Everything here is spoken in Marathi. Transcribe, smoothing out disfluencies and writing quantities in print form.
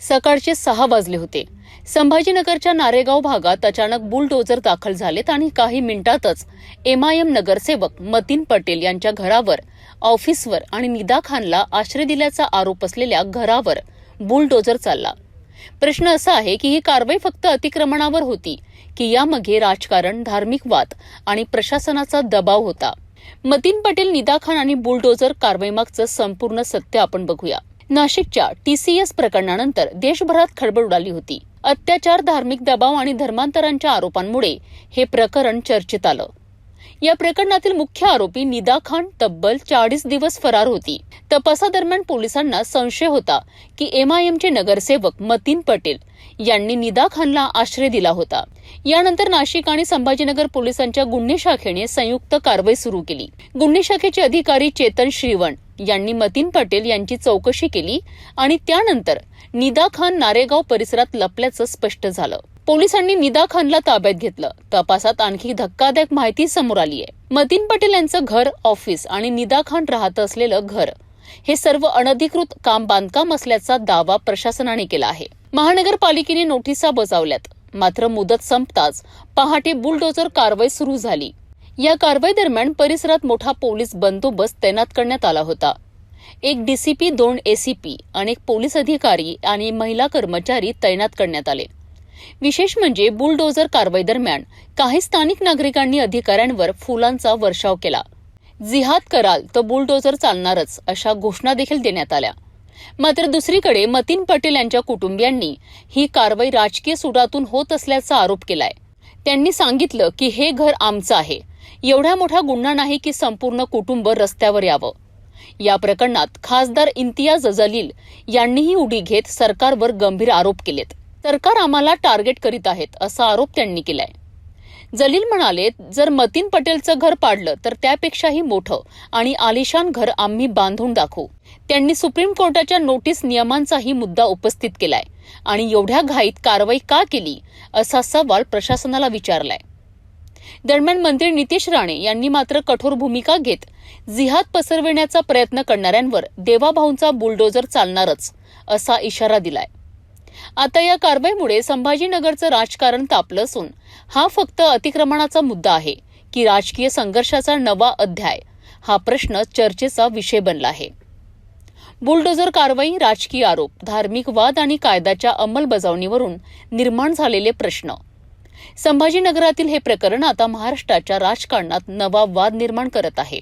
सकाळचे 6 वाजले होते. संभाजीनगरच्या नारेगाव भागात अचानक बुलडोझर दाखल झालेत आणि काही मिनिटातच एमआयएम नगरसेवक मतीन पटेल यांच्या घरावर, ऑफिसवर आणि निदा खानला आश्रय दिल्याचा आरोप असलेल्या घरावर बुलडोझर चालला. प्रश्न असा आहे की ही कारवाई फक्त अतिक्रमणावर होती की यामागे राजकारण, धार्मिक वाद आणि प्रशासनाचा दबाव होता? मतीन पटेल, निदा खान आणि बुलडोझर कारवाईमागचं संपूर्ण सत्य आपण बघूया. नाशिकच्या TCS प्रकरणानंतर देशभरात खळबळ उडाली होती. अत्याचार, धार्मिक दबाव आणि धर्मांतरांच्या आरोपांमुळे हे प्रकरण चर्चेत आलं. या प्रकरणातील मुख्य आरोपी निदा खान तब्बल 40 दिवस फरार होती. तपासादरम्यान पोलिसांना संशय होता की MIMचे नगरसेवक मतीन पटेल यांनी निदा खानला आश्रय दिला होता. यानंतर नाशिक आणि संभाजीनगर पोलिसांच्या गुन्हे शाखेने संयुक्त कारवाई सुरू केली. गुन्हे शाखेचे अधिकारी चेतन श्रीवण यांनी मतीन पटेल यांची चौकशी केली आणि त्यानंतर निदा खान नारेगाव परिसरात लपल्याचं स्पष्ट झालं. पोलिसांनी निदा खानला ताब्यात घेतलं. तपासात आणखी धक्कादायक माहिती समोर आली आहे. मतीन पटेल यांचं घर, ऑफिस आणि निदा खान राहत असलेलं घर हे सर्व अनधिकृत बांधकाम असल्याचा दावा प्रशासनाने केला आहे. महानगरपालिकेने नोटिसा बजावल्यात. मात्र मुदत संपताच पहाटे बुलडोझर कारवाई सुरू झाली. या कारवाई दरम्यान परिसरात मोठा पोलीस बंदोबस्त तैनात करण्यात आला होता. 1 DCP, 2 ACP, अनेक पोलीस अधिकारी आणि महिला कर्मचारी तैनात करण्यात आले. विशेष म्हणजे बुलडोझर कारवाई दरम्यान काही स्थानिक नागरिकांनी अधिकाऱ्यांवर फुलांचा वर्षाव केला. जिहाद कराल तर बुलडोझर चालणारच अशा घोषणा देखील देण्यात आल्या. मात्र दुसरीकडे मतीन पटेल यांच्या कुटुंबियांनी ही कारवाई राजकीय सुडातून होत असल्याचा आरोप केलाय. त्यांनी सांगितलं की हे घर आमचं आहे. एवढा मोठा गुन्हा नाही की संपूर्ण कुटुंब रस्त्यावर यावं. या प्रकरणात खासदार इम्तियाज जलील यांनीही उडी घेत सरकारवर गंभीर आरोप केलेत. सरकार आम्हाला टार्गेट करीत आहेत असा आरोप त्यांनी केलाय. जलील म्हणाले, जर मतीन पटेलचं घर पाडलं तर त्यापेक्षाही मोठं आणि आलिशान घर आम्ही बांधून दाखवू. त्यांनी सुप्रीम कोर्टाच्या नोटीस नियमांचाही मुद्दा उपस्थित केलाय आणि एवढ्या घाईत कारवाई का केली असा सवाल प्रशासनाला विचारलाय. दरम्यान मंत्री नितेश राणे यांनी मात्र कठोर भूमिका घेत जिहाद पसरविण्याचा प्रयत्न करणाऱ्यांवर देवाभाऊंचा बुलडोझर चालणारच असा इशारा दिलाय. आता या कारवाईमुळे संभाजीनगरचं राजकारण तापलं असून हा फक्त अतिक्रमणाचा मुद्दा आहे की राजकीय संघर्षाचा नवा अध्याय, हा प्रश्न चर्चेचा विषय बनला आहे. बुलडोझर कारवाई, राजकीय आरोप, धार्मिक वाद आणि कायद्याच्या अंमलबजावणीवरून निर्माण झालेले प्रश्न. संभाजीनगरातील हे प्रकरण आता महाराष्ट्राच्या राजकारणात नवा वाद निर्माण करत आहे.